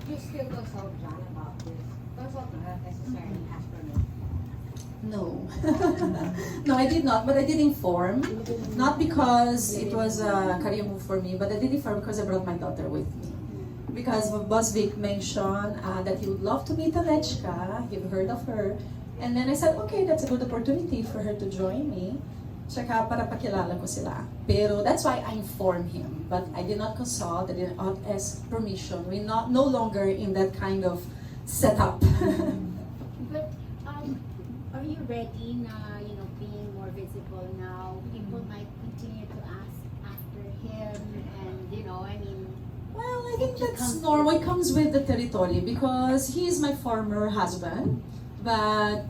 you still consult John about this? Consult not necessarily ask permission. No. No, I did not, but I did inform. Not because it was a career move for me, but I did inform because I brought my daughter with me. Because Boss Vic mentioned that he would love to meet Alechka, he've heard of her. And then I said, okay, that's a good opportunity for her to join me. Tsaka para pakilala ko sila. Pero that's why I informed him. But I did not consult, I did not ask permission. We're no longer in that kind of setup. But are you ready na, being more visible now? People might continue to ask after him and, Well, I think that's normal. It comes with the territory because he is my former husband. But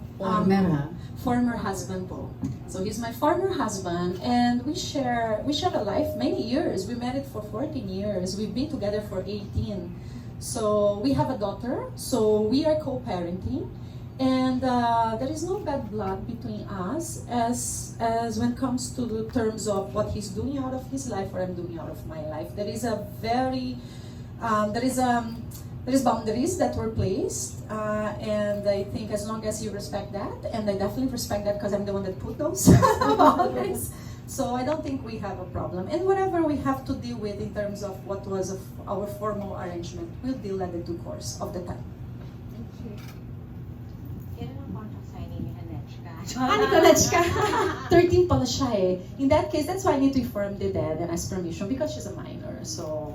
former husband po. So he's my former husband, and we share a life many years. We married for 14 years. We've been together for 18. So we have a daughter. So we are co-parenting, and there is no bad blood between us as when it comes to the terms of what he's doing out of his life or I'm doing out of my life. There is a very there is boundaries that were placed, and I think as long as you respect that, and I definitely respect that because I'm the one that put those boundaries, so I don't think we have a problem. And whatever we have to deal with in terms of what was our formal arrangement, we'll deal at the due course of the time. thank you. Kailan ang contract signing ni Alechka? Alechka, 13 pala siya eh. In that case, that's why I need to inform the dad and ask permission because she's a minor. So,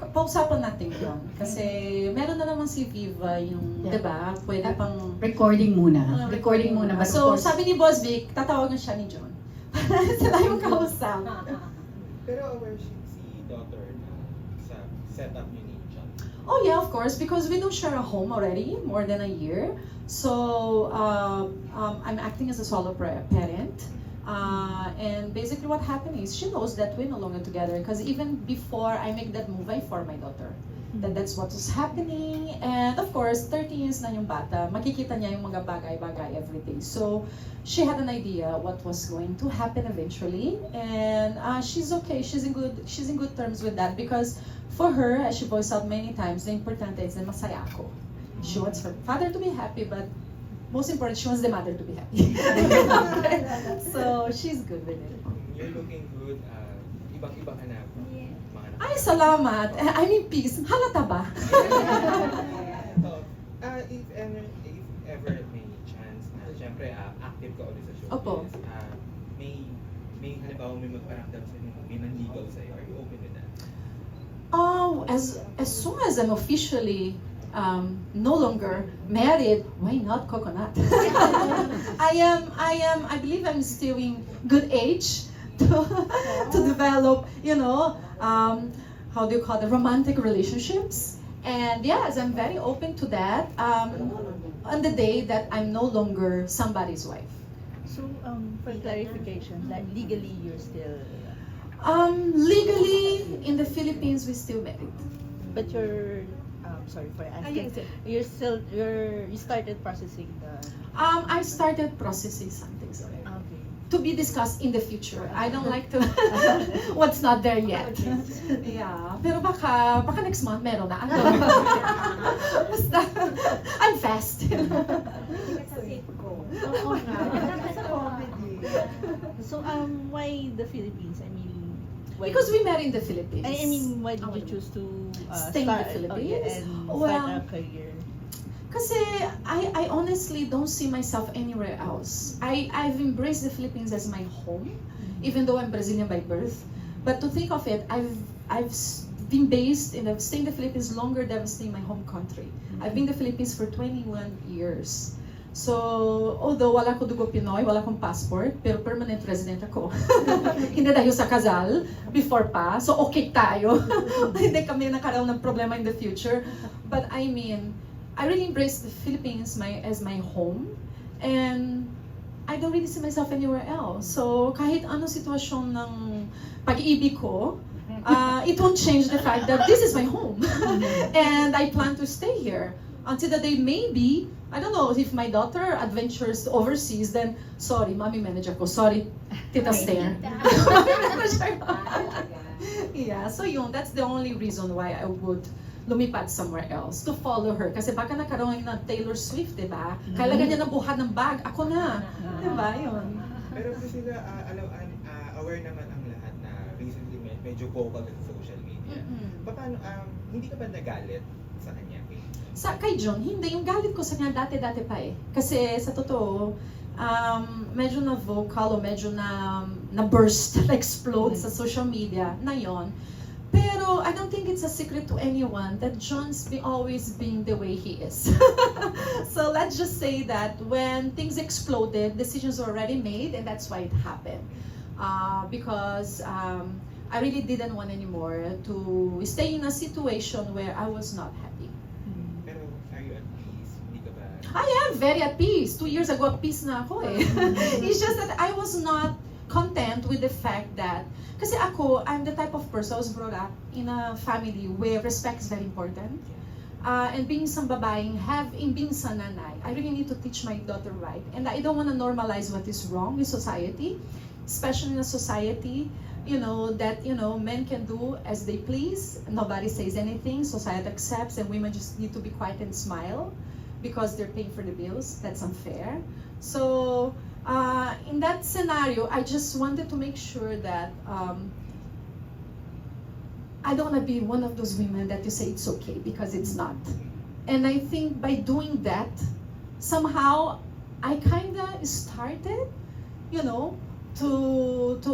pausapan natin yun. Kasi meron na naman si Viva yung, diba, pwede pang... Recording muna. Recording muna. But So, sabi ni Boss Vic, tatawagan siya ni John. Sila yung kausap. Pero aware si daughter na sa setup niyo ni John? Oh yeah, of course, because we don't share a home already, more than a year. So, I'm acting as a solo parent. And basically what happened is she knows that we're no longer together because even before I make that move, I informed my daughter that that's what was happening. And of course, 13 years na yung bata, makikita niya yung mga bagay-bagay every day. So she had an idea what was going to happen eventually, and she's okay. She's in good terms with that because for her, as she voiced out many times, the importante is na masaya ako. She wants her father to be happy, but most important, she wants the mother to be happy. So, she's good with it. You're looking good. Ibang-iba ka na. Yeah. Mga Ay, salamat. I'm in peace. Halata ba? If ever may chance na, syempre, active ka ulit sa showbiz. Opo. May halimbawa may magparamdam sa inyo, may nanligaw sa'yo. Are you open with that? As soon as I'm officially no longer married, why not coconut? I believe I'm still in good age to develop, how do you call it, romantic relationships. And yes, I'm very open to that on the day that I'm no longer somebody's wife. So, for clarification, like legally you're still, Legally, in the Philippines, we still married. but you're, sorry for asking, you started processing the, I started processing some things already. okay. To be discussed in the future. I don't like to what's not there yet. Yeah. Pero baka next month meron na. Basta, I'm fast. It's a sitcom. Oo nga. So, why the Philippines? I mean, why Because we married in the Philippines. I mean, why did you choose to Stay in the start, Philippines? and Well, start a career? Kasi I honestly don't see myself anywhere else. I've embraced the Philippines as my home, even though I'm Brazilian by birth. But to think of it, I've been based staying in the Philippines longer than staying in my home country. I've been in the Philippines for 21 years. So, although wala ko dugo Pinoy, wala akong passport, pero permanent resident ako. Hindi dahil sa kasal, before pa. So, okay tayo. Hindi kami nakaroon ng problema in the future. But I mean, I really embrace the Philippines as my home. And I don't really see myself anywhere else. So, kahit anong sitwasyon ng pag-ibig ko, it won't change the fact that this is my home. And I plan to stay here. Until the day maybe, I don't know, if my daughter adventures overseas, then sorry, mommy manager ko, sorry, tita Stair. Yeah, so yun, that's the only reason why I would lumipad somewhere else to follow her. Kasi baka nakaroon ng Taylor Swift, di ba? Kailangan niya na buhat ng bag, ako na. Di ba? Yun. Pero Priscilla, aware naman ang lahat na recently medyo vocal sa social media. Paano, hindi ka ba nagalit sa kanya? Kay John, hindi. Yung galit ko sa kanya dati-dati pa eh. Kasi sa totoo, medyo na vocal o medyo na burst, na-explode sa social media na yon. Pero I don't think it's a secret to anyone that John's always being the way he is. So let's just say that when things exploded, decisions were already made, and that's why it happened. Because I really didn't want anymore to stay in a situation where I was not happy. Pero are you at peace? Hindi ka ba? I am very at peace. 2 years ago, at peace na ako eh. It's just that I was not content with the fact that, kasi ako, I'm the type of person, I was brought up in a family where respect is very important. And being isang babaeng, being isang nanay, I really need to teach my daughter right. And I don't want to normalize what is wrong in society, especially in a society, that, men can do as they please, nobody says anything, society accepts, and women just need to be quiet and smile because they're paying for the bills. That's unfair. So, in that scenario, I just wanted to make sure that I don't want to be one of those women that you say it's okay, because it's not. And I think by doing that, somehow I kind of started,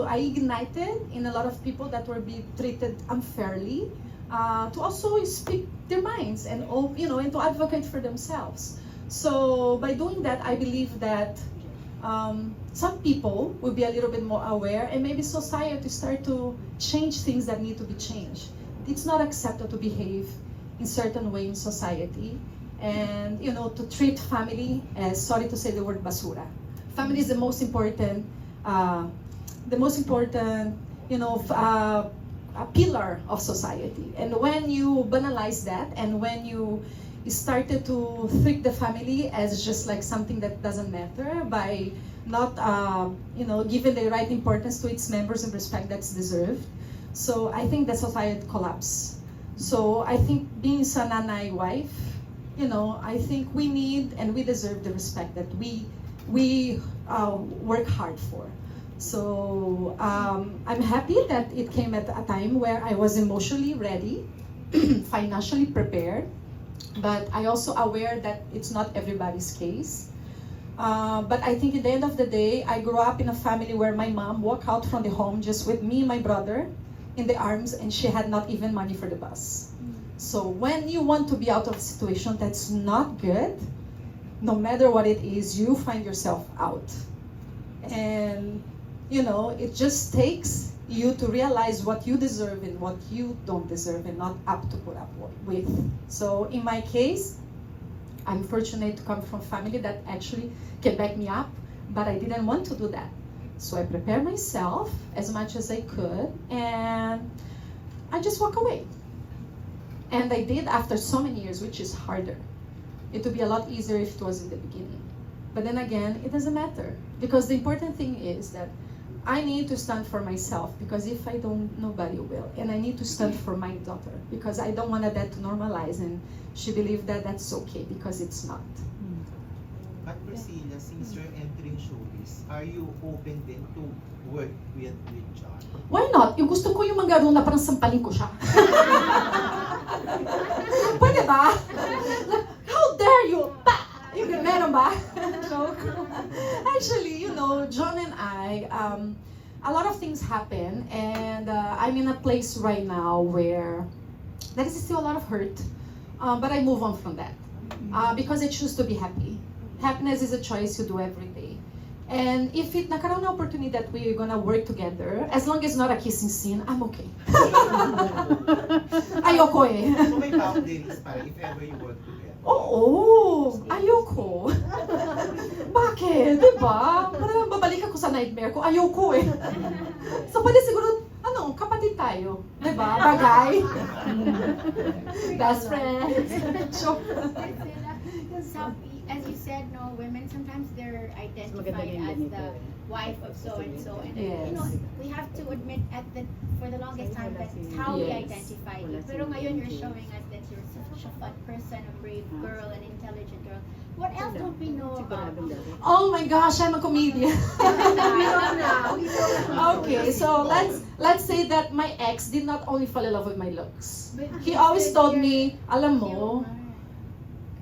I ignited in a lot of people that were being treated unfairly, to also speak their minds and and to advocate for themselves. So by doing that, I believe that some people will be a little bit more aware, and maybe society start to change things that need to be changed. It's not acceptable to behave in certain way in society, and to treat family as, sorry to say the word, basura. Family is the most important a pillar of society. And when you banalize that, and when you started to treat the family as just like something that doesn't matter, by not giving the right importance to its members and respect that's deserved, so I think the society collapsed. So I think being a nanay wife, I think we need and we deserve the respect that we work hard for. So I'm happy that it came at a time where I was emotionally ready, financially prepared, but I also aware that it's not everybody's case. But I think at the end of the day, I grew up in a family where my mom walked out from the home just with me and my brother in the arms, and she had not even money for the bus. So when you want to be out of a situation that's not good, no matter what it is, you find yourself out. And it just takes you to realize what you deserve and what you don't deserve and not up to put up with. So in my case, I'm fortunate to come from a family that actually can back me up, but I didn't want to do that. So I prepared myself as much as I could, and I just walk away. And I did after so many years, which is harder. It would be a lot easier if it was in the beginning. But then again, it doesn't matter, because the important thing is that I need to stand for myself, because if I don't, nobody will. And I need to stand for my daughter, because I don't want that to normalize and she believe that that's okay, because it's not. At Priscilla, since you're entering showbiz, are you open then to work with John? Why not? Yung gusto ko yung manggaro na parang sampalin ko siya. Pwede ba? How dare you? Yung meron ba? Joke. Actually, John and I, a lot of things happen, and I'm in a place right now where there is still a lot of hurt, but I move on from that, because I choose to be happy. Happiness is a choice you do every day. And if nakaroon na opportunity that we're gonna work together, as long as not a kissing scene, I'm okay. Ayoko eh. So may boundaries para if ever you work together? Oo, ayoko. Bakit? Diba? Parang babalik ako sa nightmare ko, ayoko eh. So pwede siguro, kapatid tayo. Diba? Bagay. Best friends. Sure. as you said, no, women sometimes they're identified as the wife of so and so, and you know, Yes. we have to admit for the longest time that's how we Yes. identify you. Pero ngayon you're showing us that you're such a fun person, a brave girl, an intelligent girl. What else don't we know about you? Oh my gosh, I'm a comedian. Okay, so let's say that my ex did not only fall in love with my looks. He always told me, alam mo,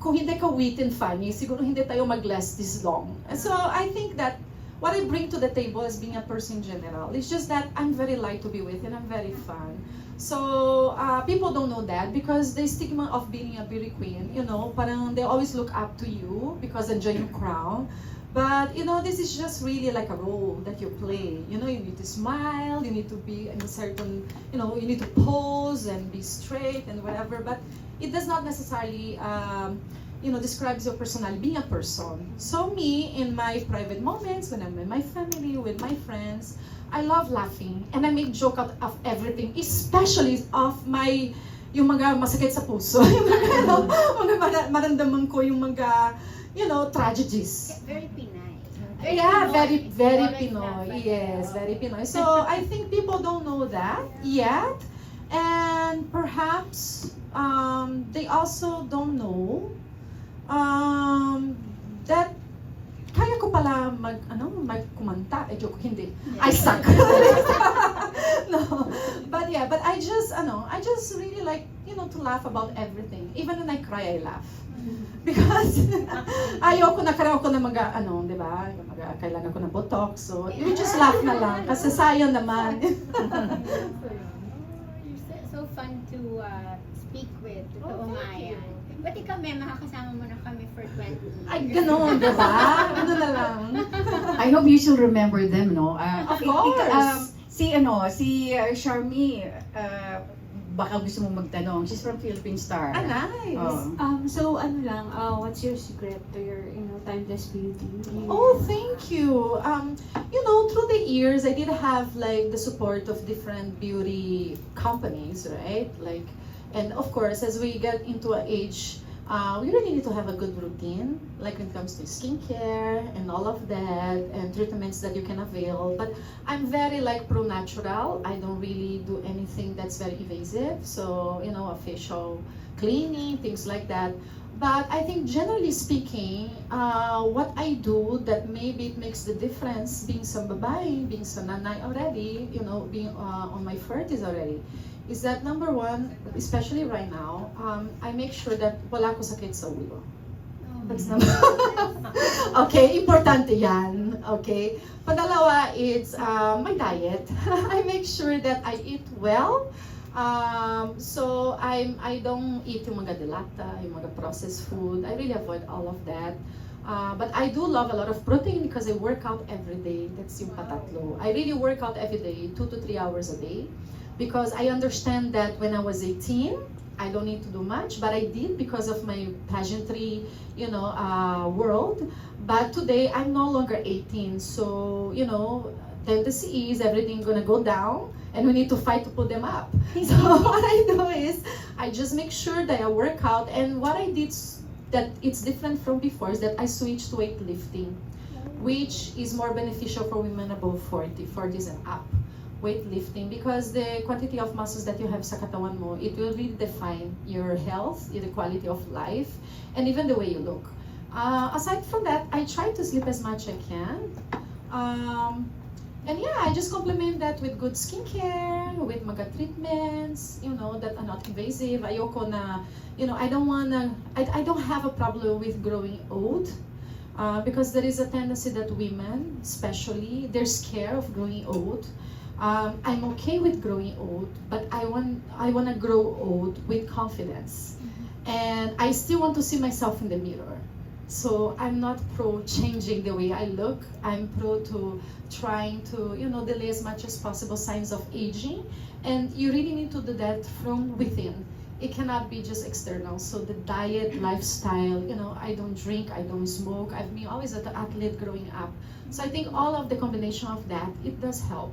kung hindi ka wit and funny, siguro hindi tayo mag-last this long. And so I think that what I bring to the table as being a person in general, it's just that I'm very light to be with and I'm very fun. So people don't know that because the stigma of being a beauty queen, you know, parang they always look up to you because enjoy your crown. But you know, this is just really like a role that you play. You know, you need to smile, you need to be in a certain, you know, you need to pose and be straight and whatever. But it does not necessarily, you know, describes your personality, being a person. So me, in my private moments, when I'm with my family, with my friends, I love laughing and I make joke out of everything, especially of my, yung mga masakit sa puso, yung mga, ano, mga maramdaman ko, yung mga, you know, tragedies. Very Pinay. Yeah, very, very Always Pinoy. laugh. Yes, very Pinoy. So I think people don't know that yet, and perhaps they also don't know that kaya ko pala magkumanta. Joke, hindi. I suck. No, but yeah, but I just really like, you know, to laugh about everything. Even when I cry, I laugh. Because ayoko na mga di ba? Kailangan ko ng botox. So, you just laugh na lang kasi sayang naman. You're so fun to speak with. Totoo nga yan. Pati kami, makakasama mo na kami for 20 years. Ay, gano'n, di ba? Ano na lang. I hope you should remember them, no? Of course. Si Charmy, baka gusto mong magtanong. She's from Philippine Star. Ah, nice. Oh. So ano lang, what's your secret to your, you know, timeless beauty? Oh, thank you. You know, through the years, I did have like the support of different beauty companies, right? Like, and of course, as we get into an age, we really need to have a good routine, like when it comes to skincare and all of that, and treatments that you can avail. But I'm very like pro-natural. I don't really do anything that's very invasive. So, you know, a facial cleaning, things like that. But I think generally speaking, what I do that maybe it makes the difference being sa babae, being sa nanay already, you know, being on my 40s already, is that number one, especially right now, I make sure that wala ko sakit sa ulo. That's number okay, importante yan. Okay. Pangalawa, it's my diet. I make sure that I eat well. So I don't eat yung mga delata, yung mga processed food. I really avoid all of that. But I do love a lot of protein because I work out every day. That's yung patatlo. I really work out every day, 2 to 3 hours a day. Because I understand that when I was 18, I don't need to do much, but I did because of my pageantry, you know, world. But today, I'm no longer 18, so, you know, tendency is everything gonna go down, and we need to fight to put them up. So what I do is, I just make sure that I work out, and what I did that it's different from before is that I switched to weightlifting, which is more beneficial for women above 40s and up. Weightlifting, because the quantity of muscles that you have sa katawan mo, it will really define your health, the quality of life, and even the way you look. Aside from that, I try to sleep as much as I can. And yeah, I just complement that with good skincare, with mga treatments, you know, that are not invasive. Ayoko na, you know, I don't have a problem with growing old. Because there is a tendency that women, especially, they're scared of growing old. I'm okay with growing old, but I want to grow old with confidence, and I still want to see myself in the mirror. So I'm not pro changing the way I look. I'm pro to trying to, you know, delay as much as possible signs of aging, and you really need to do that from within. It cannot be just external. So the diet, lifestyle, you know, I don't drink, I don't smoke. I've been always an athlete growing up. So I think all of the combination of that, it does help.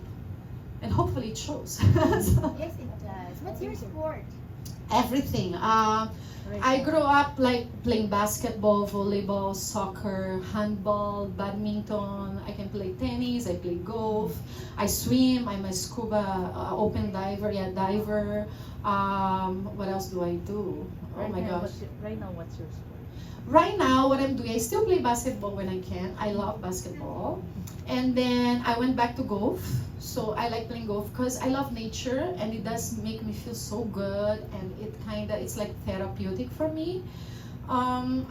And hopefully it shows. So, Yes, it does. What's your sport? Everything. I grew up like playing basketball, volleyball, soccer, handball, badminton. I can play tennis. I play golf. I swim. I'm a scuba open diver. Yeah, diver. What else do I do? Oh my gosh. Right now, what's your sport? Right now, what I'm doing, I still play basketball when I can. I love basketball. And then I went back to golf. So I like playing golf because I love nature and it does make me feel so good and it's like therapeutic for me.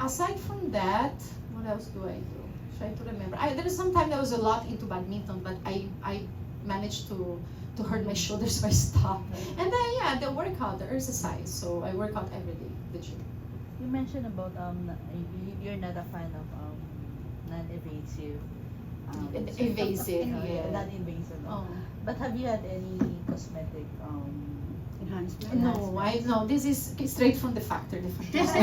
Aside from that, what else do I do? Try to remember. There is some time I was a lot into badminton, but I managed to hurt my shoulders, so I stopped. And then the workout, the exercise. So I work out every day, the gym. You mentioned about you're not a fan of non-invasive. Invasive, yeah. Non-invasive. Oh. But have you had any cosmetic Enhancement. No, this is straight from the factory. That's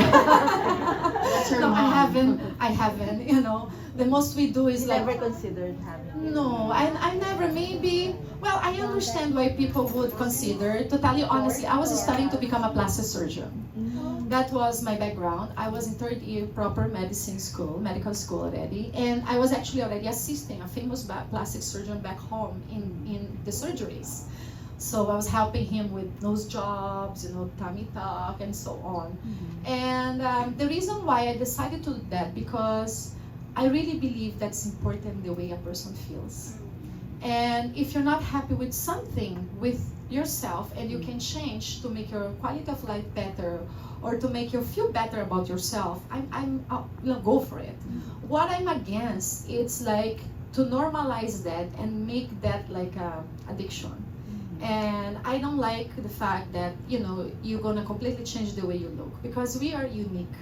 her No, mom. I haven't, you know. The most we do is you like, never considered having? no, I never, maybe, well, I understand why people would consider. To tell you honestly, I was studying to become a plastic surgeon. That was my background. I was in third year proper medical school already. And I was actually already assisting a famous plastic surgeon back home in the surgeries. So I was helping him with nose jobs, you know, tummy tuck, and so on. And the reason why I decided to do that, because I really believe that's important, the way a person feels. And if you're not happy with something with yourself and you can change to make your quality of life better or to make you feel better about yourself, go for it. What I'm against, it's like to normalize that and make that like a addiction. And I don't like the fact that, you know, you're gonna completely change the way you look, because we are unique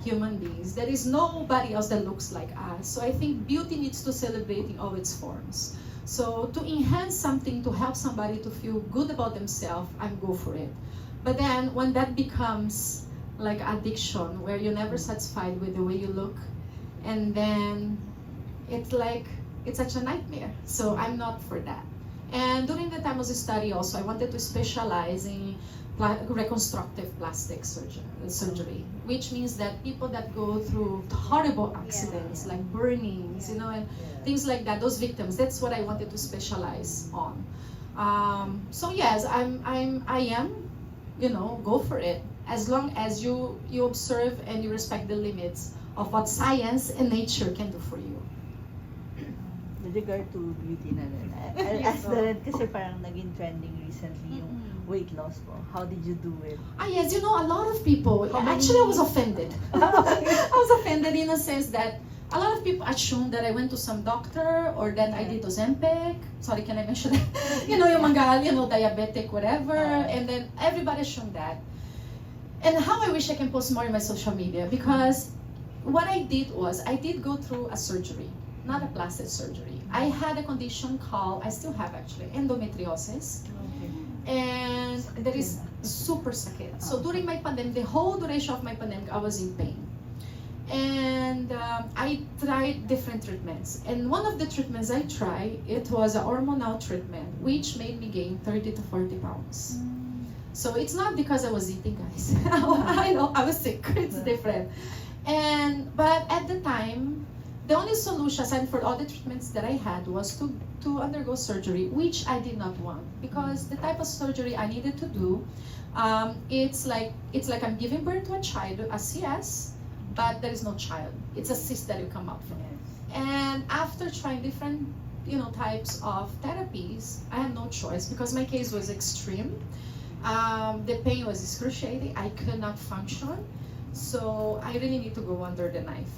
human beings. There is nobody else that looks like us. So I think beauty needs to celebrate in all its forms. So to enhance something, to help somebody to feel good about themselves, I'm go for it. But then when that becomes like addiction, where you're never satisfied with the way you look, and then it's like, it's such a nightmare. So I'm not for that. And during the time of the study also, I wanted to specialize in reconstructive plastic surgery, which means that people that go through horrible accidents like burnings, you know, and things like that, those victims, that's what I wanted to specialize on. So yes, I am, you know, go for it, as long as you observe and you respect the limits of what science and nature can do for you. With regard to beauty na rin, I'll ask na rin kasi parang naging trending recently yung weight loss po. How did you do it? Yes, you know, a lot of people, actually I was offended. I was offended in a sense that a lot of people assume that I went to some doctor or that I did Ozempic. Sorry, can I mention that? You know, yung mga, you know, diabetic, whatever. And then everybody assumed that. And how I wish I can post more in my social media, because what I did was, I did go through a surgery, not a plastic surgery. I had a condition called, I still have actually, endometriosis. And that is super sakit. So during my pandemic, the whole duration of my pandemic, I was in pain. And I tried different treatments. And one of the treatments I tried, it was a hormonal treatment, which made me gain 30 to 40 pounds. So it's not because I was eating, guys. I know, I was sick, it's different. But at the time, the only solution, aside for all the treatments that I had, was to undergo surgery, which I did not want, because the type of surgery I needed to do, it's like I'm giving birth to a child, a CS, but there is no child. It's a cyst that will come out from it. And after trying different, you know, types of therapies, I had no choice, because my case was extreme. The pain was excruciating. I could not function, so I really need to go under the knife.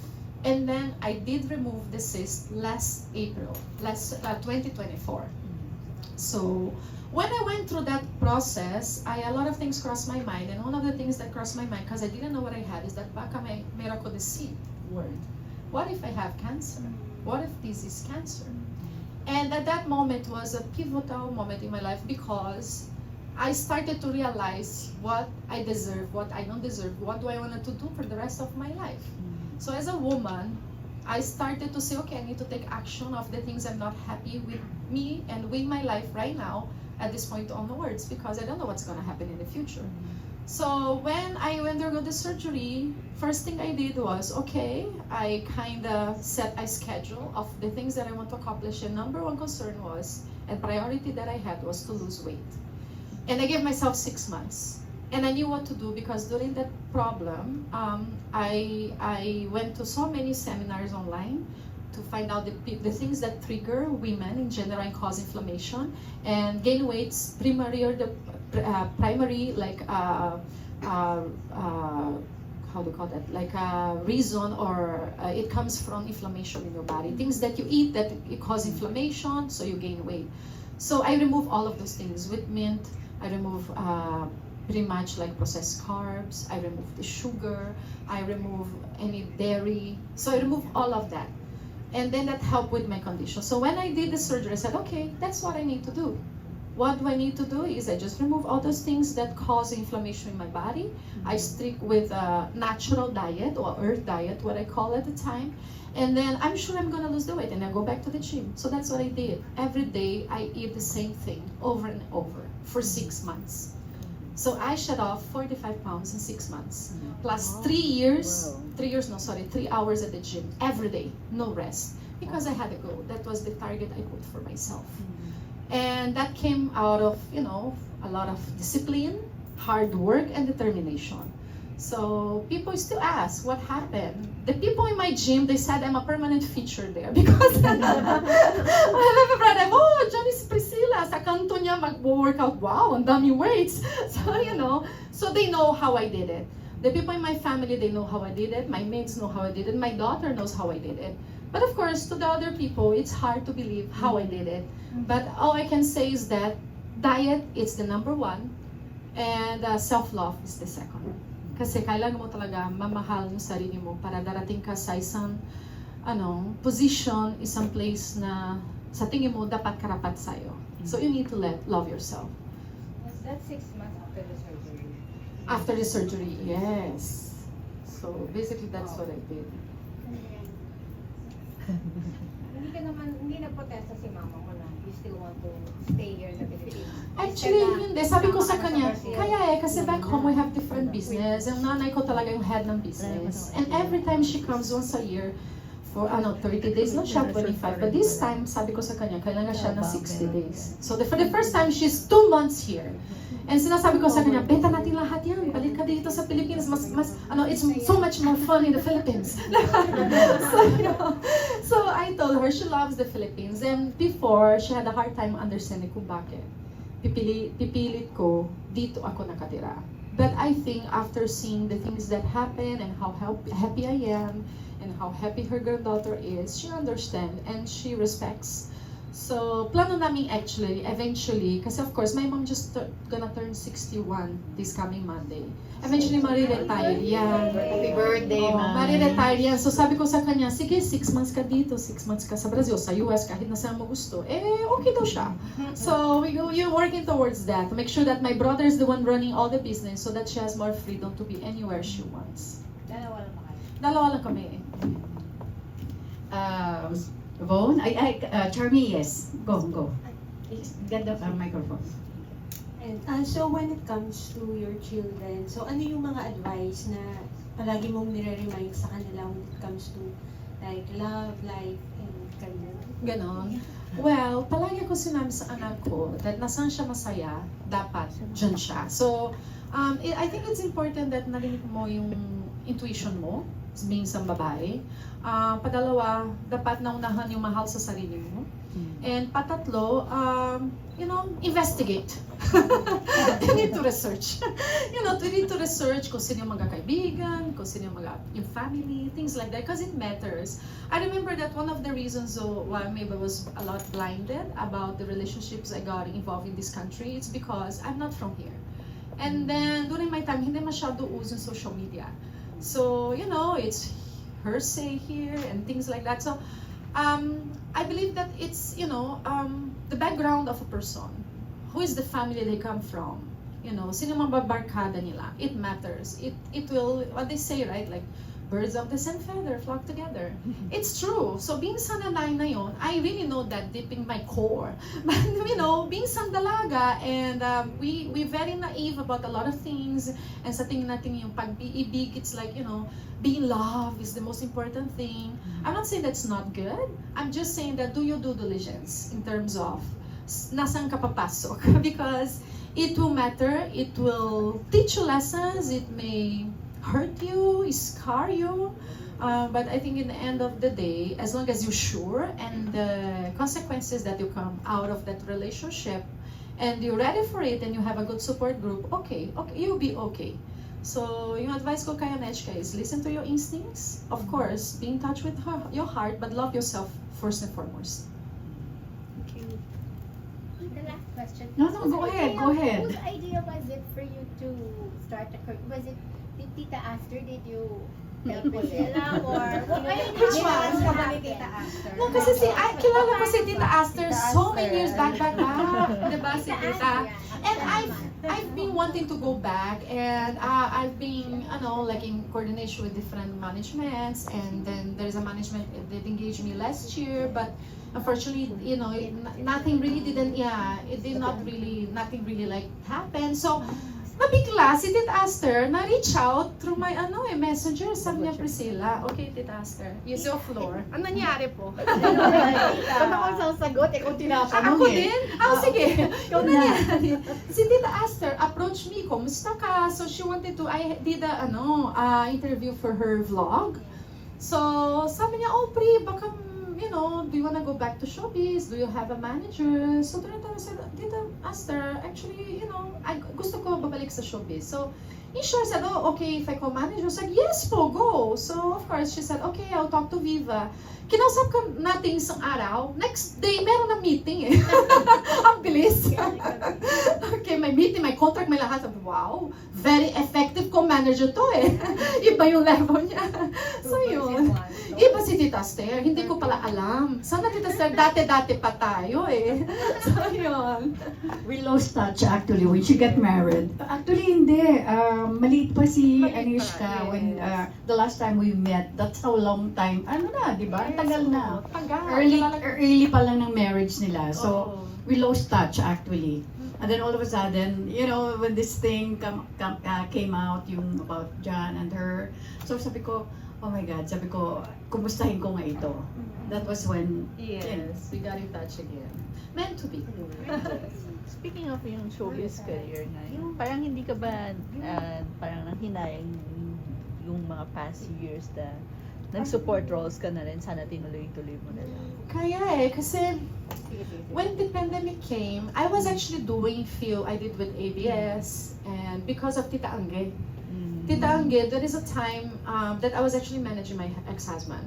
And then I did remove the cyst last April, 2024. So when I went through that process, a lot of things crossed my mind. And one of the things that crossed my mind, because I didn't know what I had, is that baka meron ko the C word. What if I have cancer? What if this is cancer? And at that moment was a pivotal moment in my life, because I started to realize what I deserve, what I don't deserve, what do I want to do for the rest of my life. So as a woman, I started to say, okay, I need to take action of the things I'm not happy with me and with my life right now at this point onwards, because I don't know what's going to happen in the future. So when I undergo the surgery, first thing I did was, okay, I kind of set a schedule of the things that I want to accomplish. And number one concern was, and priority that I had was to lose weight. And I gave myself 6 months. And I knew what to do because during that problem, I went to so many seminars online to find out the things that trigger women in general and cause inflammation. And gain weight's primary like how do you call that? Like a reason, or it comes from inflammation in your body. Things that you eat that it cause inflammation, so you gain weight. So I remove all of those things with mint. I remove pretty much like processed carbs. I remove the sugar. I remove any dairy. So I remove all of that. And then that helped with my condition. So when I did the surgery, I said, okay, that's what I need to do. What do I need to do is I just remove all those things that cause inflammation in my body. I stick with a natural diet, or earth diet, what I call at the time. And then I'm sure I'm gonna lose the weight, and I go back to the gym. So that's what I did. Every day I eat the same thing over and over for 6 months. So I shed off 45 pounds in 6 months, plus 3 years, 3 hours at the gym every day, no rest, because I had a goal. That was the target I put for myself. And that came out of, you know, a lot of discipline, hard work, and determination. So people still ask, what happened? The people in my gym, they said I'm a permanent feature there because I have a friend, oh, Johnny si Priscilla, sa kanto niya mag-workout, wow, ang dami weights. So, you know, so they know how I did it. The people in my family, they know how I did it. My mates know how I did it. My daughter knows how I did it. But of course, to the other people, it's hard to believe how I did it. But all I can say is that diet is the number one, and self-love is the second. Kasi kailangan mo talaga mamahal yung sarili mo para darating ka sa isang position, isang place na sa tingin mo dapat karapat sa'yo. So you need to love yourself. Was that 6 months after the surgery? After the surgery, yes. So basically that's what I did. Hindi nagprotesta si mama mo na you still want to stay here in the Philippines. Actually, hindi. Sabi ko sa kanya, kaya kasi back home we have different business. Yung nanay ko talaga yung head ng business. And every time she comes once a year, for 30 days, not siya 25. But this time, sabi ko sa kanya, kailangan siya ng 60 days. So for the first time, she's 2 months here. And sinasabi ko sa kanya, benta natin lahat yan. Balik ka dito sa Pilipinas. It's so much more fun in the Philippines. So I told her she loves the Philippines. And before, she had a hard time understanding kung bakit. Pipilit ko, dito ako nakatira. But I think after seeing the things that happen and how happy I am, and how happy her granddaughter is, she understands and she respects. So, plano namin actually, eventually, kasi of course, my mom just gonna turn 61 this coming Monday. Eventually, mariretire yan. Happy birthday, Mom. Mariretire yan. So, sabi ko sa kanya, sige, 6 months ka dito, 6 months ka sa Brazil, sa US, kahit na saan mo gusto. Okay daw siya. So, you're working towards that. To make sure that my brother is the one running all the business so that she has more freedom to be anywhere she wants. Dalawa lang kami. Vaughn? Charmy, yes. Go. Get the microphone. And so when it comes to your children, so ano yung mga advice na palagi mong nire-remind sa kanila when it comes to like love, life, and career? Ganon. Well, palagi ko sinabi sa anak ko that nasaan siya masaya, dapat dyan siya. So, I think it's important that narinig mo yung intuition mo, being isang babae. Padalawa, dapat naunahan yung mahal sa sarili mo. And patatlo, investigate. You need to research. You need to research kung sino yung mga kaibigan, kung sino yung family, things like that, because it matters. I remember that one of the reasons why maybe I was a lot blinded about the relationships I got involved in this country, it's because I'm not from here. And then, during my time, hindi masyado uso yung social media. So, it's hearsay here and things like that. So, I believe that it's, the background of a person. Who is the family they come from? Sino mga barkada nila? It matters. It will, what they say, right? Like, birds of the same feather flock together. It's true. So being sananay na yon, I really know that deep in my core. But you know, being sandalaga and we very naive about a lot of things. And sa tingin natin yung pag-ibig, it's like, you know, being loved is the most important thing. I'm not saying that's not good. I'm just saying that do your due diligence in terms of nasaan ka papasok. Because it will matter, it will teach you lessons, it may hurt you, scar you, but I think in the end of the day, as long as you're sure and the consequences that you come out of that relationship and you're ready for it and you have a good support group, okay, you'll be okay. So yung advice ko kay Anechka is listen to your instincts, of course, be in touch with your heart, but love yourself first and foremost. The last question. No, go ahead. Whose idea was it for you to start a career? Was it did Tita Aster? Did you help Priscilla? Or Which one? Tita Aster. No, kasi kilala ko si Tita Aster so many years back. Diba si Tita? And I've been wanting to go back, and I've been, like in coordination with different managements, and then there's a management that engaged me last year, but unfortunately, nothing really nothing really like happened. So, nabigla si Tita Aster na-reach out through my messenger. Sabi niya, Priscilla, okay, Tita Aster, use your floor. Ang nangyari po? Paano ko sasagot? Ikaw tinatanong Ako din? Sige. Yung nangyari. Si Tita Aster approached me, kumusta ka? So she wanted to, I did a interview for her vlog. So sabi niya, Pri, baka, do you wanna go back to showbiz? Do you have a manager? So I said, Tita Aster, actually, I gusto ko babalik sa showbiz. So in short, said, okay, if I call manager, I said, yes po, go. So of course, she said, okay, I'll talk to Viva. Kinausap ka natin isang araw. Next day, meron na meeting eh. Ang bilis. Okay, may meeting, may contract, may lahat. Wow, very effective co-manager to eh. Iba yung level niya. So yun. Iba si Tita Aster. Hindi ko pala alam. Sana Tita Aster, dati-dati pa tayo eh. So yun. We lost touch actually when she got married. Actually, hindi. Maliit pa si Anishka when the last time we met. That's how long time. Di ba? Tagal na. Early pa lang ng marriage nila. So, we lost touch actually. And then all of a sudden, when this thing came out, yung about John and her. So sabi ko, oh my God, kumustahin ko nga ito. That was when, Yes, we got in touch again. Meant to be. Speaking of yung showbiz career na yun, parang hindi ka ba parang nanghinayang yung mga past years na nag-support roles ka na rin, sana tinuloy-tuloy mo na lang? Kaya kasi when the pandemic came, I was actually doing I did with ABS, and because of Tita Angge. Tita Angge, there is a time that I was actually managing my ex-husband.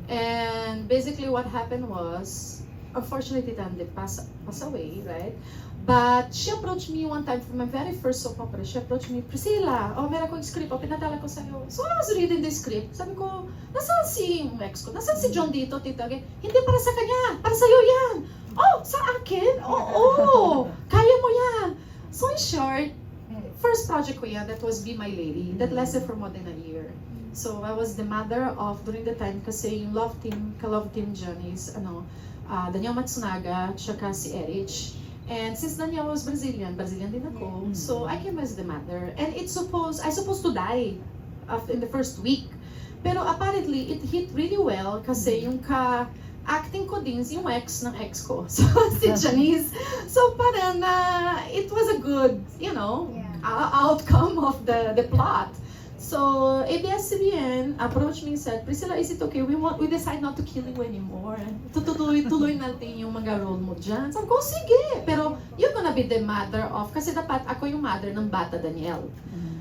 And basically what happened was, unfortunately Tita Angge passed away, right? But she approached me one time for my very first soap opera. She approached me, Priscilla, meron akong script, pinadala ko sa'yo. So I was reading the script. Sabi ko, nasaan si ex ko? Nasaan si John dito, Tita Angge? Hindi para sa kanya, para sa'yo yan. Sa akin? Kaya mo yan. So in short, first project ko yan, that was Be My Lady. That lasted for more than a year. So I was the mother of, during the time, kasi yung ka-love team dyan is, Daniel Matsunaga, tsaka si Erich. And since Daniel was Brazilian din ako, so I came as the mother. And I supposed to die in the first week. Pero apparently, it hit really well kasi yung acting ko din yung ex ng ex ko. So, si Janice. So parang it was a good, outcome of the plot. So, ABS-CBN approached me and said, Priscilla, is it okay? We decide not to kill you anymore. Tuloy natin yung mga role mo dyan. Sabi ko, sige. Pero, you're gonna be the mother of, kasi dapat ako yung mother ng bata Daniel.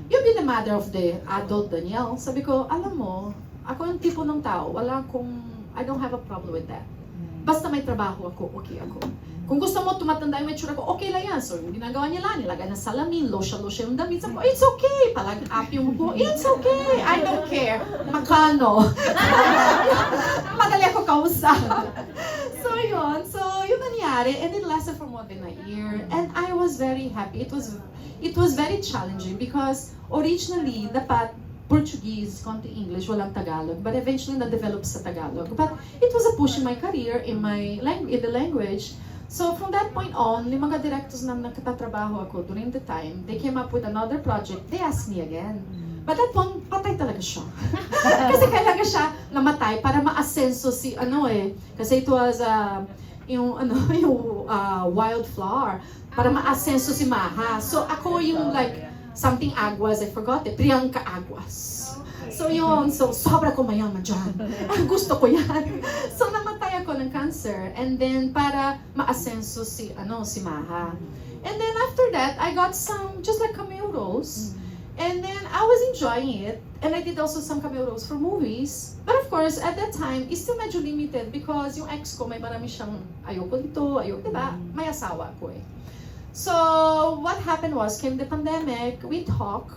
You'll be the mother of the adult Daniel. Sabi ko, alam mo, ako yung tipo ng tao. I don't have a problem with that. Basta may trabaho ako, okay ako. Kung gusto mo tumatanda yung itsura ko, okay lang yan. So, yung ginagawa niya lang, nilagay na salamin, lotion yung damit. Sabi ko, it's okay. Palag-up yung po, it's okay. I don't care. Magkano? Madali ako kausap. So, yun. So, yun nangyari. And it lasted for more than a year. And I was very happy. It was very challenging because originally, dapat Portuguese, konti English, walang Tagalog. But eventually, na-develop sa Tagalog. But it was a push in my career, in the language. So from that point on, yung mga directors na nakatatrabaho ako during the time, they came up with another project. They asked me again. But that one, patay talaga siya. Kasi kailangan siya namatay para ma-asenso si Kasi it was yung wildflower para ma-asenso si Maha. So ako yung like something Aguas, I forgot it, Priyanka Aguas. So yun, so sobra ko mayaman dyan. Gusto ko yan. So namatay ako ng cancer. And then para ma-asenso si Maha. And then after that, I got some just like cameo roles. And then I was enjoying it. And I did also some cameo roles for movies. But of course, at that time, it's still medyo limited because yung ex ko, may marami siyang ayoko dito, diba? May asawa ko eh. So what happened was, came the pandemic, we talked,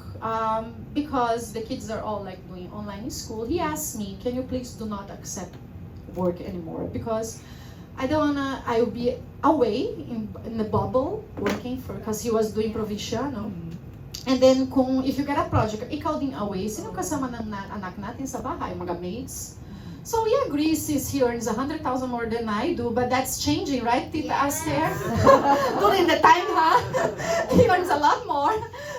because the kids are all like doing online in school. He asked me, can you please do not accept work anymore? Because I will be away in the bubble working because he was doing provinciano. And then if you get a project, ikaw din away, sino kasama ng anak natin sa bahay, mga mates? So we agree, sis, he earns 100,000 more than I do, but that's changing, right, Tita Aster? During the time, he earns a lot more.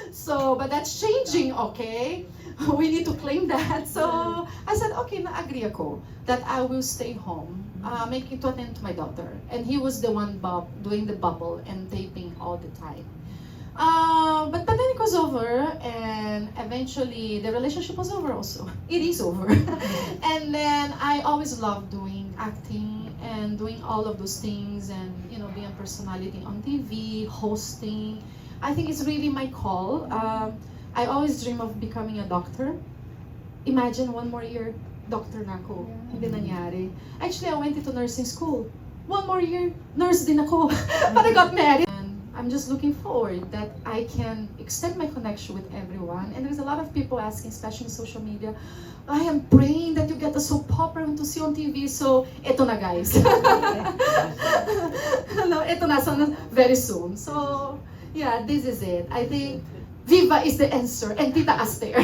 So, but that's changing, okay? We need to claim that. So I said, okay, na-agree ako that I will stay home, making to attend to my daughter. And he was the one doing the bubble and taping all the time. But pandemic was over, and eventually the relationship was over also. It is over. And then I always loved doing acting and doing all of those things, and being a personality on TV, hosting. I think it's really my call. I always dream of becoming a doctor. Imagine 1 more year, doctor na ako. Hindi nangyari. Actually, I went into nursing school. 1 more year, nurse din ako. But I got married. I'm just looking forward that I can extend my connection with everyone. And there's a lot of people asking, especially in social media, I am praying that you get a soap opera to see on TV. So, eto na guys. Eto na, so very soon. So, yeah, this is it. I think Viva is the answer, and Tita Aster.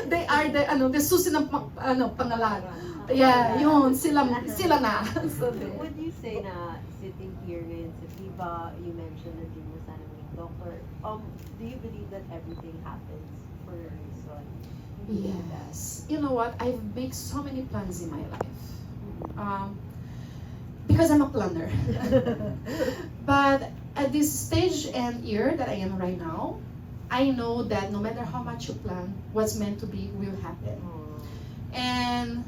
They are the susi ng pangalan. Yeah, yun, sila na. So, Would you say na sitting here ngayon sa Viva, you mentioned na dream mo sana maging doctor. Do you believe that everything happens for a reason? Yes. You know what? I've made so many plans in my life. Because I'm a planner. But at this stage and year that I am right now, I know that no matter how much you plan, what's meant to be will happen. And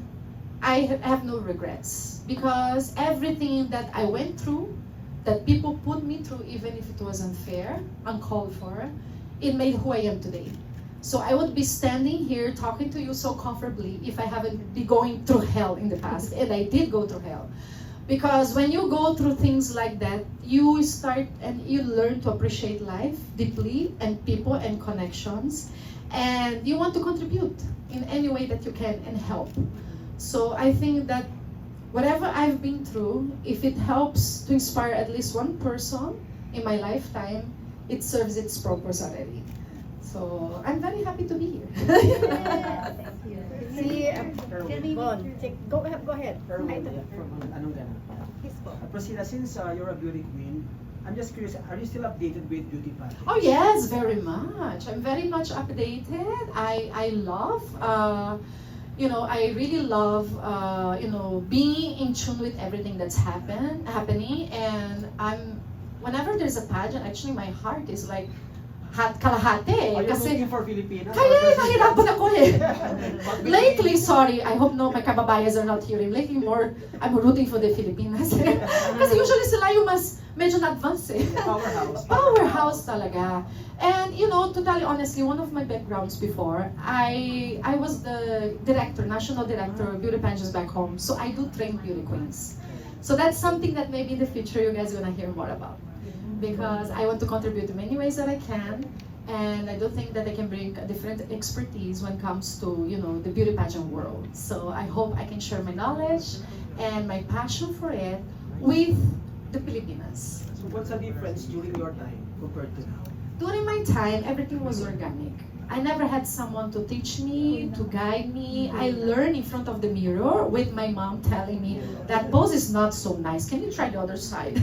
I have no regrets because everything that I went through, that people put me through, even if it was unfair, uncalled for, it made who I am today. So I would be standing here talking to you so comfortably if I haven't been going through hell in the past, and I did go through hell. Because when you go through things like that, you start and you learn to appreciate life deeply and people and connections, and you want to contribute in any way that you can and help. So I think that whatever I've been through, if it helps to inspire at least one person in my lifetime, it serves its purpose already. So I'm very happy to be here. Go ahead. Priscilla, since you're a beauty queen, I'm just curious, are you still updated with beauty pageants? Oh yes, very much. I'm very much updated. I love, I really love, being in tune with everything that's happening. And whenever there's a pageant, actually my heart is like, kalahati. Are you Kasi, looking for Filipinas? kaya nahirapan ako eh. Lately, sorry, I hope my kababayas are not hearing. Lately more, I'm rooting for the Filipinas. Kasi usually sila yung mas medyo na-advance eh. Powerhouse. Powerhouse talaga. And to tell you honestly, one of my backgrounds before, I was the national director of beauty pageants back home. So I do train beauty queens. So that's something that maybe in the future you guys are gonna hear more about. Because I want to contribute in many ways that I can, and I do think that I can bring a different expertise when it comes to the beauty pageant world. So I hope I can share my knowledge and my passion for it with the Filipinas. So what's the difference during your time compared to now? During my time, everything was organic. I never had someone to teach me, to guide me. I learned in front of the mirror with my mom telling me, that pose is not so nice. Can you try the other side?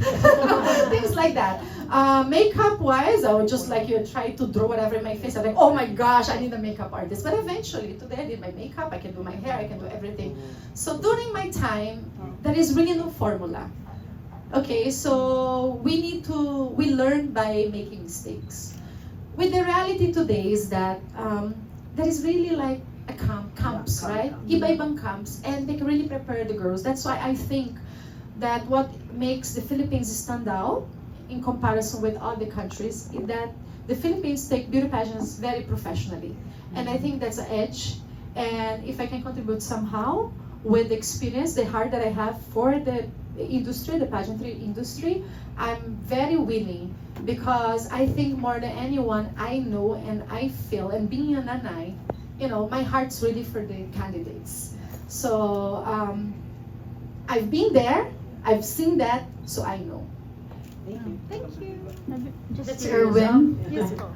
Things like that. Makeup-wise, I would just like you try to draw whatever in my face. I'm like, oh my gosh, I need a makeup artist. But eventually, today I did my makeup, I can do my hair, I can do everything. So during my time, there is really no formula. Okay, so we learn by making mistakes. With the reality today is that there is really like a camps, right? Iba-ibang camps, and they can really prepare the girls. That's why I think that what makes the Philippines stand out in comparison with other countries is that the Philippines take beauty pageants very professionally. And I think that's an edge. And if I can contribute somehow with the experience, the heart that I have for the industry, the pageantry industry, I'm very willing, because I think more than anyone, I know and I feel, and being a nanay, my heart's really for the candidates. So I've been there, I've seen that, so I know. Thank you. Just That's curious, Erwin. Yes po.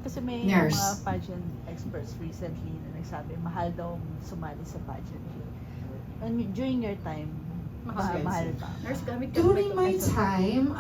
Kasi may nurse. mga pageant experts recently na nagsabi, mahal daw sumali sa pageantry. And during your time, mahal ba? During my time,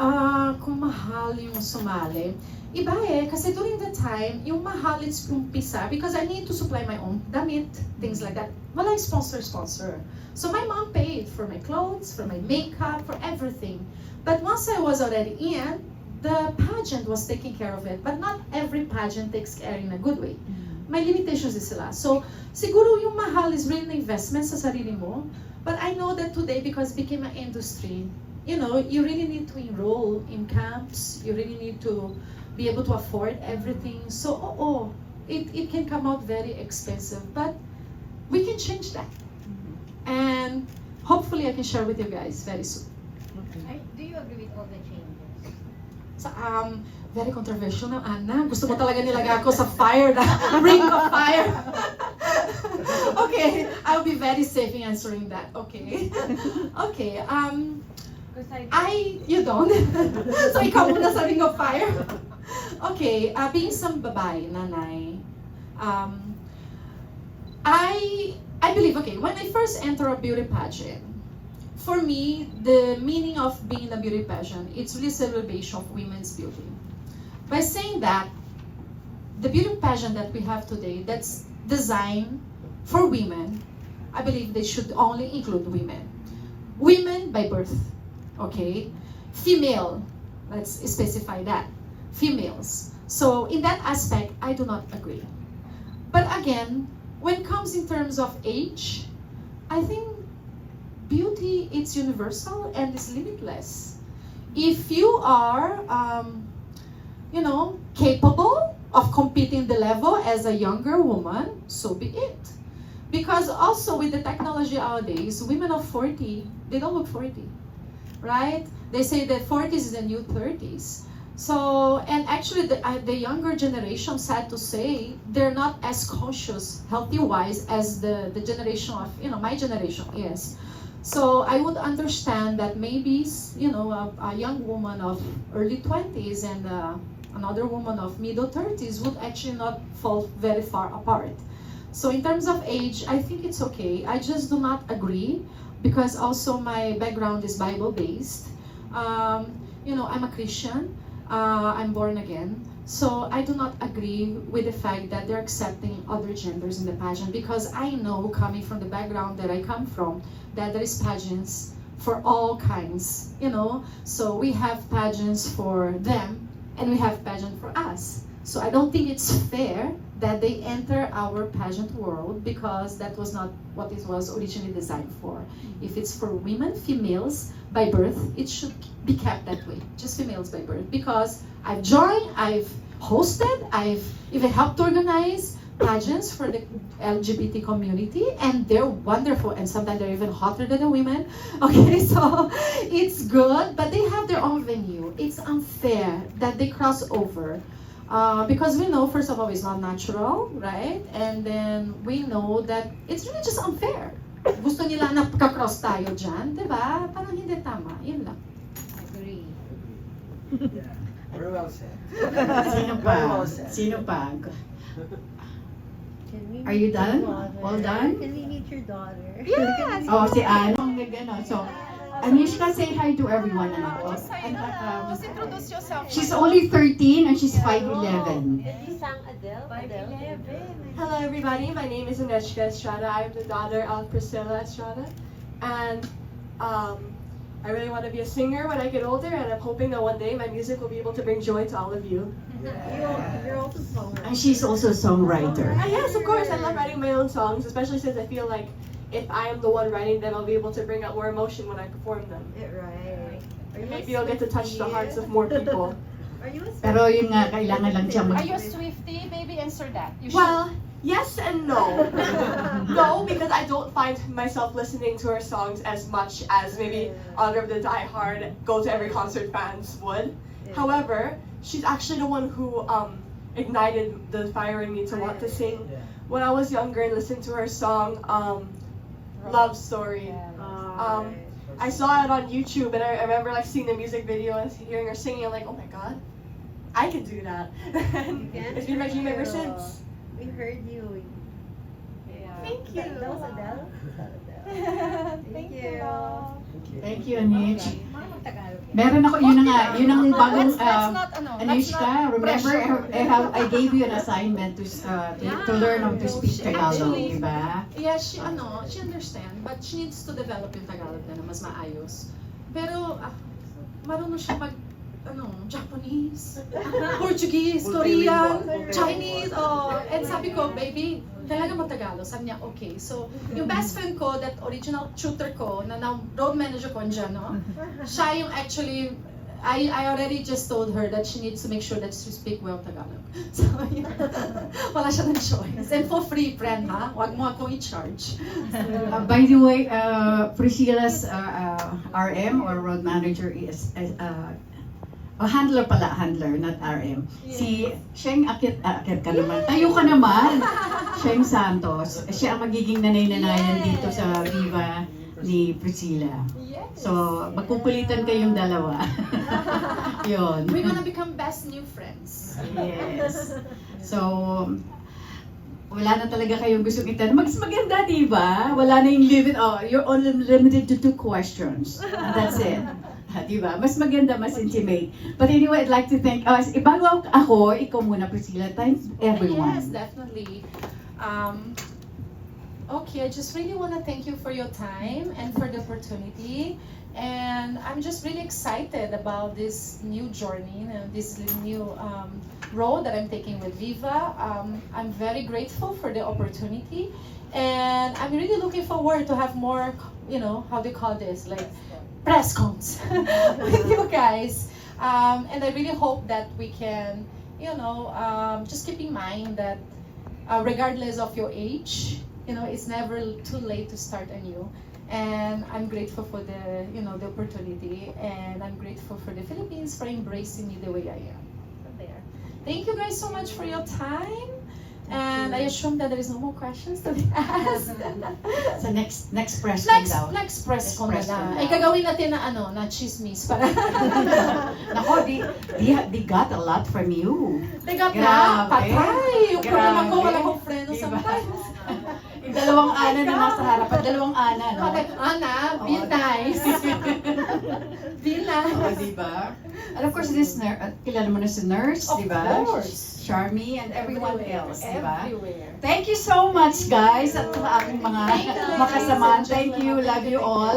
kung mahal yung sumali, iba kasi during the time, yung mahal is umpisa, because I need to supply my own damit, things like that. Walang sponsor. So my mom paid for my clothes, for my makeup, for everything. But once I was already in, the pageant was taking care of it. But not every pageant takes care in a good way. May limitations din sila. So, siguro yung mahal is really an investment sa sarili mo. But I know that today, because it became an industry, you really need to enroll in camps. You really need to be able to afford everything. So, it can come out very expensive. But we can change that. And hopefully I can share with you guys very soon. Do you agree with all the changes? So, very controversial na, Anna. Gusto mo talaga nilagay ako sa fire, ring of fire. Okay, I'll be very safe in answering that. Okay. Okay, you don't? So, ikaw muna sa ring of fire? Okay, being some babae, nanay, I believe, okay, when I first enter a beauty pageant, for me, the meaning of being a beauty pageant, it's really celebration of women's beauty. By saying that, the beauty pageant that we have today, that's designed for women, I believe they should only include women. Women by birth, okay? Female, let's specify that, females. So in that aspect, I do not agree. But again, when it comes in terms of age, I think beauty is universal and is limitless. If you are, capable of competing the level as a younger woman, so be it. Because also with the technology nowadays, women of 40, they don't look 40, right? They say that 40s is the new 30s. So, and actually the younger generation, sad to say, they're not as conscious, healthy-wise, as the generation of, my generation is. So I would understand that maybe, a young woman of early 20s and another woman of middle 30s would actually not fall very far apart. So in terms of age, I think it's okay. I just do not agree, because also my background is Bible-based. I'm a Christian. I'm born again. So I do not agree with the fact that they're accepting other genders in the pageant, because I know, coming from the background that I come from, that there is pageants for all kinds, So we have pageants for them, and we have pageant for us. So I don't think it's fair that they enter our pageant world, because that was not what it was originally designed for. If it's for women, females by birth, it should be kept that way, just females by birth. Because I've joined, I've hosted, I've even helped organize pageants for the LGBT community, and they're wonderful, and sometimes they're even hotter than the women. Okay, so it's good, but they have their own venue. It's unfair that they cross over. Because we know, first of all, it's not natural, right? And then we know that it's really just unfair. Gusto nila na cross tayo dyan, di ba? Parang hindi tama. Yun lang. Agree. Yeah, very well said. Sino Very well pa? said. Sino pa? Can we Are you meet your done? daughter? All done? Can we meet your daughter? Yes! Oh, si Anne. So, Anishka, say hi to everyone. Just introduce yourself. She's only 13 and she's 5'11". And you sang Adele? Adele? Hello everybody, my name is Anishka Estrada. I'm the daughter of Priscilla Estrada. And I really want to be a singer when I get older, and I'm hoping that one day my music will be able to bring joy to all of you. You're also a songwriter. And she's also a songwriter. Yes, of course, I love writing my own songs, especially since I feel like if I am the one writing them, I'll be able to bring out more emotion when I perform them. Right. Are you Maybe I'll get to touch the hearts of more people. Are you a Pero yun nga, kailangan lang siyang Are you a Swiftie? Maybe answer that. You should. Well, yes and no. No, because I don't find myself listening to her songs as much as maybe other of the die-hard, go-to-every concert fans would. However, she's actually the one who ignited the fire in me to want to sing. When I was younger and listened to her song, Love Story. I saw it on YouTube, and I remember like seeing the music video and hearing her singing. I'm like, oh my god, I can do that. It's been my dream ever since. We heard you. Thank you. That was Adele? Thank you. Thank you, Anish. Mga Tagalog. Meron ako, yun na nga, yun ang bagong, Let's not, let's Anishka, not remember, pressure. I gave you an assignment to learn how to speak Tagalog, Actually, diba? Yeah, she understand, but she needs to develop yung Tagalog na mas maayos. Pero, marunong siya Japanese, Portuguese, Korean, Chinese, and sabi ko, baby, kailangan mo Tagalog. Sabi niya, okay. So, yung best friend ko, that original tutor ko, na road manager ko dyan, no? Siya yung actually, I already just told her that she needs to make sure that she speak well Tagalog. So, yeah. Wala siya ng choice. And for free, friend, ha? Huwag mo akong i-charge. By the way, Priscilla's RM or road manager is handler pala, handler, not RM. Si Sheng akit ka naman. Tayo ka naman. Sheng Santos. Siya ang magiging nanay-nanayan dito sa Viva ni Priscilla. So, magkukulitan kayong dalawa. Yun. We're gonna become best new friends. Yes. So, wala na talaga kayong gustong itanong. Mas maganda, di ba? Wala na yung limit. Oh, you're only limited to 2 questions. And that's it. Di ba? Mas maganda, mas intimate. But anyway, I'd like to thank, bago ako, ikaw muna, Priscilla. Thanks everyone. Yes, definitely. Okay, I just really want to thank you for your time and for the opportunity. And I'm just really excited about this new journey and this new road that I'm taking with Viva. I'm very grateful for the opportunity. And I'm really looking forward to have more, how do you call this? Like, press cons with you guys. And I really hope that we can, just keep in mind that regardless of your age, it's never too late to start anew. And I'm grateful for the, the opportunity, and I'm grateful for the Philippines for embracing me the way I am. So there. Thank you guys so much for your time. And I assume that there is no more questions to be asked. Sa next press con daw. Next press con na press con lang. daw. Ay, gagawin natin na chismis para. Nako, they got a lot from you. They got Grabe. na, patay. Yung programa ko, Grabe. wala akong freno Diba? sometimes. Yung dalawang Ana na nasa harapan. Dalawang Ana, no? Ana, be nice. Be nice. Oh, diba? And of course, this kilala mo na si Nurse, Of diba? course. Charmy and everyone else, diba? Everywhere. Thank you so much, guys, at sa aking mga Thank you, ladies makasama. and Thank you. gentlemen. Love you all.